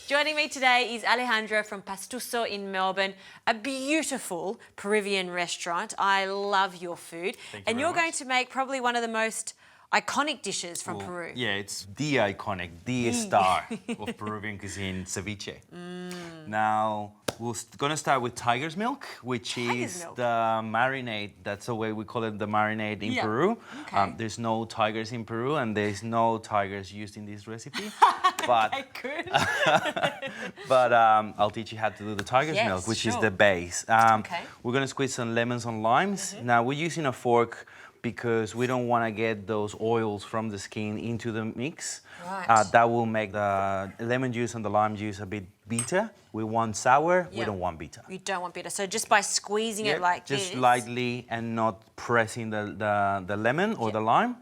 Joining me today is Alejandra from Pastuso in Melbourne, a beautiful Peruvian restaurant. I love your food. Thank you and very you're much. going to make probably one of the most iconic dishes from Peru. Yeah, it's the iconic, the star of Peruvian cuisine, ceviche. Now, we're gonna start with tiger's milk, which Tiger's is milk. the marinade. That's the way we call it, the marinade in Peru. Okay. There's no tigers in Peru, and there's no tigers used in this recipe. But Okay, good. I'll teach you how to do the tiger's Yes, milk, which is sure. the base. Okay. We're gonna squeeze some lemons and limes. Now, we're using a fork because we don't want to get those oils from the skin into the mix. Right. That will make the lemon juice and the lime juice a bit bitter. We want sour, we don't want bitter. You don't want bitter. So just by squeezing it like just this. lightly and not pressing the lemon or the lime,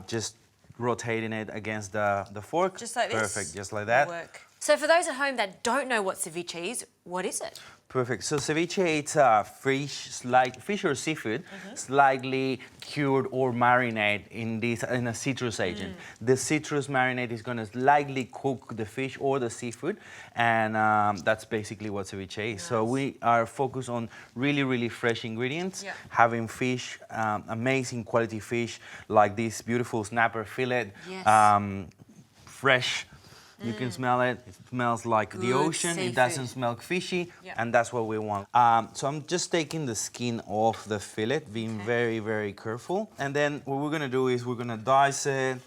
just rotating it against the fork. Just like this? Perfect, just like that. Work. So for those at home that don't know what ceviche is, what is it? Perfect. So ceviche, it's a fish or seafood, slightly cured or marinate in a citrus agent. The citrus marinade is going to slightly cook the fish or the seafood, and that's basically what ceviche is. Nice. So we are focused on really, really fresh ingredients, having fish, amazing quality fish like this beautiful snapper fillet, fresh. You can smell it. It smells like the ocean. seafood. It doesn't smell fishy, and that's what we want. So I'm just taking the skin off the fillet, being very, very careful. And then what we're gonna do is we're gonna dice it.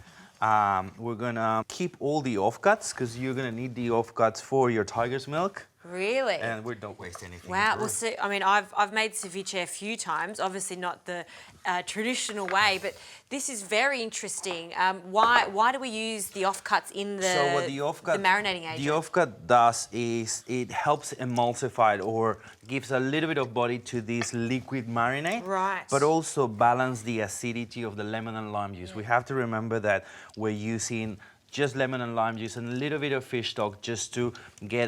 We're gonna keep all the offcuts because you're gonna need the offcuts for your tiger's milk. Really? And we don't waste anything. Wow. Well, see, I mean, I've made ceviche a few times. Obviously, not the traditional way, but this is very interesting. Why do we use the offcuts in the marinating agent? The offcut does is it helps emulsify it or gives a little bit of body to this liquid marinade. Right. But also balance the acidity of the lemon and lime juice. We have to remember that we're using just lemon and lime juice and a little bit of fish stock just to get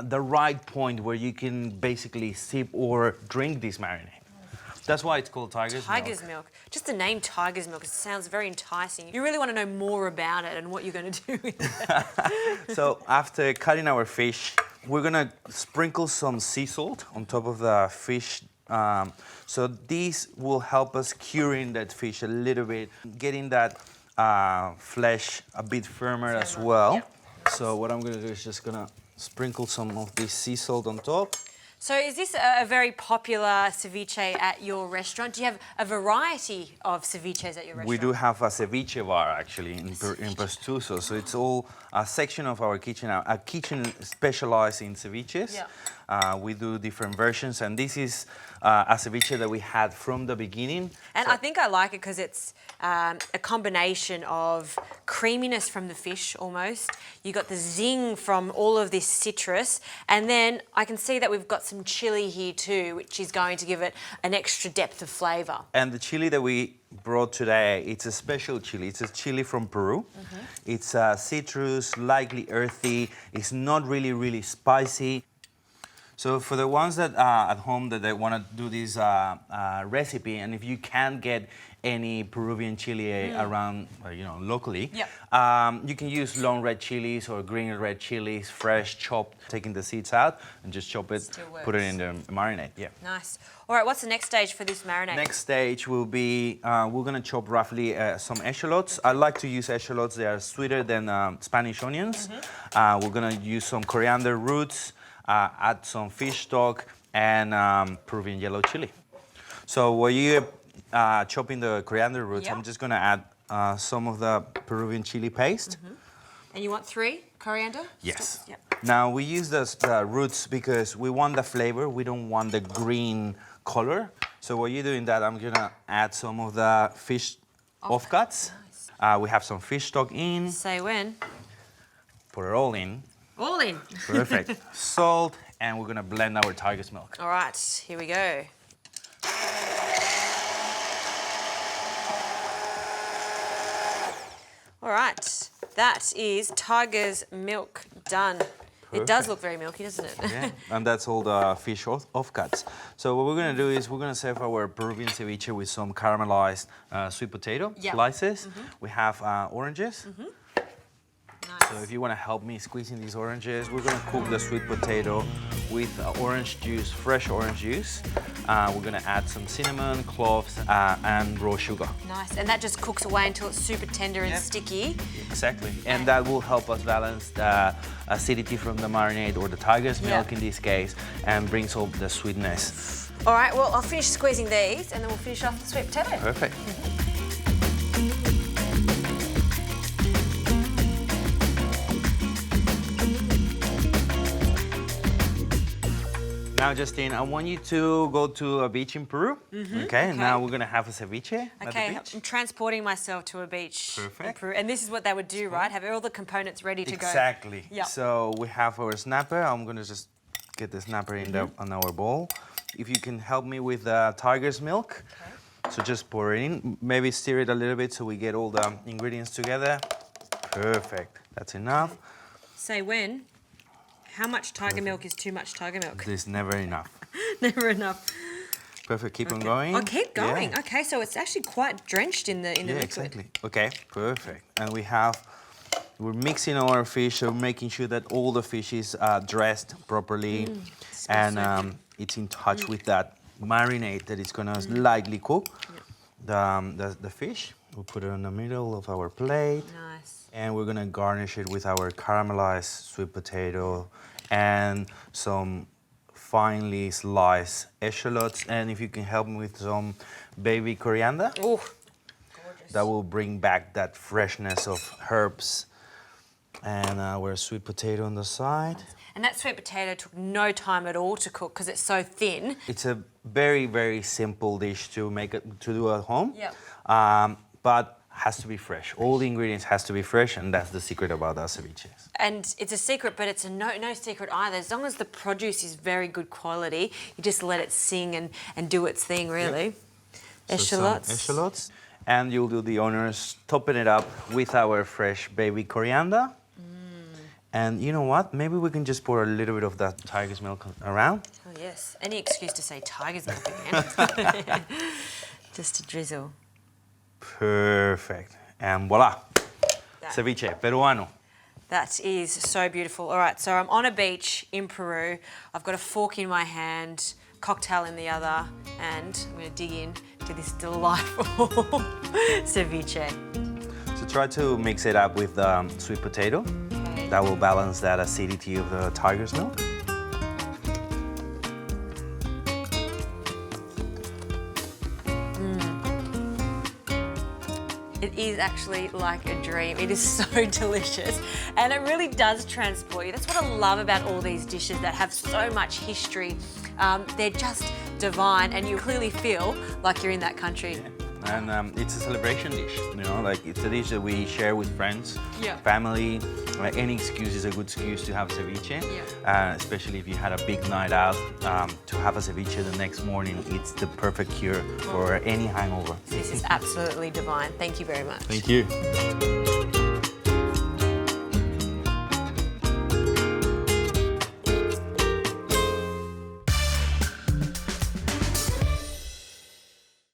the right point where you can basically sip or drink this marinade. That's why it's called tiger's milk. Tiger's milk. Just the name tiger's milk, it sounds very enticing. You really want to know more about it and what you're going to do with it. So after cutting our fish, we're going to sprinkle some sea salt on top of the fish. So this will help us curing that fish a little bit, getting that flesh a bit firmer as well. So what I'm going to do is just going to sprinkle some of this sea salt on top. So is this a very popular ceviche at your restaurant? Do you have a variety of ceviches at your restaurant? We do have a ceviche bar actually in Pastuso. So it's all a section of our kitchen, a kitchen specialized in ceviches. We do different versions, and this is a ceviche that we had from the beginning. And I think I like it because it's a combination of creaminess from the fish almost. You got the zing from all of this citrus, and then I can see that we've got some chili here too, which is going to give it an extra depth of flavour. And the chili that we brought today, it's a special chili. It's a chili from Peru. It's citrus, lightly earthy. It's not really, really spicy. So for the ones that at home that they want to do this recipe, and if you can't get any Peruvian chili around, locally, you can use long red chilies or green red chilies, fresh, chopped, taking the seeds out, and just chop it, put it in the marinade. Nice. All right, what's the next stage for this marinade? Next stage will be, we're gonna chop roughly some echallots. I like to use echallots. They are sweeter than Spanish onions. We're gonna use some coriander roots, add some fish stock, and Peruvian yellow chili. So while you're chopping the coriander roots, I'm just gonna add some of the Peruvian chili paste. And you want 3 coriander? Yes. Yep. Now we use the roots because we want the flavor. We don't want the green color. So while you're doing that, I'm gonna add some of the fish offcuts. Nice. We have some fish stock in. Say when. Put it all in. All in. Perfect. Salt, and we're gonna blend our tiger's milk. All right, here we go. All right, that is tiger's milk done. It does look very milky, doesn't it? Yeah, and that's all the fish offcuts. So what we're gonna do is we're gonna serve our Peruvian ceviche with some caramelized sweet potato slices. We have oranges. So if you want to help me squeezing these oranges, we're going to cook the sweet potato with orange juice, fresh orange juice. We're going to add some cinnamon, cloves, and raw sugar. Nice, and that just cooks away until it's super tender and sticky. Exactly, and that will help us balance the acidity from the marinade or the tiger's milk in this case, and brings all the sweetness. All right, well, I'll finish squeezing these and then we'll finish off the sweet potato. Perfect. Now, Justine, I want you to go to a beach in Peru. Okay, now we're gonna have a ceviche at the Okay, beach. I'm transporting myself to a beach in Peru. And this is what they would do, right? Have all the components ready to go. Exactly. Yep. So we have our snapper. I'm gonna just get the snapper in on our bowl. If you can help me with tiger's milk. Okay. So just pour it in. Maybe stir it a little bit so we get all the ingredients together. Perfect. That's enough. Say when. How much tiger milk is too much tiger milk? There's never enough. Never enough. Perfect. Keep on going. Oh, keep going. Yeah. Okay, so it's actually quite drenched in the liquid. Exactly. Okay, perfect. And we're mixing our fish, so making sure that all the fish is dressed properly, and it's in touch with that marinade that it's gonna lightly cook the fish. We'll put it in the middle of our plate. Nice. And we're gonna garnish it with our caramelized sweet potato and some finely sliced eschalots. And if you can help me with some baby coriander, Oh, gorgeous. that will bring back that freshness of herbs. And our sweet potato on the side. And that sweet potato took no time at all to cook because it's so thin. It's a very, very simple dish to do at home. Yep. But has to be fresh. All the ingredients has to be fresh, and that's the secret about our ceviches. And it's a secret, but it's a no secret either. As long as the produce is very good quality, you just let it sing and do its thing, really. Yep. Eschalots. So some eschalots. And you'll do the honors, topping it up with our fresh baby coriander. And you know what? Maybe we can just pour a little bit of that tiger's milk around. Oh, yes. Any excuse to say tiger's milk again. Just a drizzle. Perfect. And voila. Ceviche peruano. That is so beautiful. All right, so I'm on a beach in Peru. I've got a fork in my hand, cocktail in the other, and I'm going to dig in to this delightful ceviche. So try to mix it up with sweet potato. Okay. That will balance that acidity of the tiger's milk. It is actually like a dream. It is so delicious and it really does transport you. That's what I love about all these dishes that have so much history. They're just divine and you clearly feel like you're in that country. Yeah. And it's a celebration dish, you know, like it's a dish that we share with friends, family. Like any excuse is a good excuse to have ceviche, especially if you had a big night out. To have a ceviche the next morning, it's the perfect cure for any hangover. This is absolutely divine. Thank you very much. Thank you.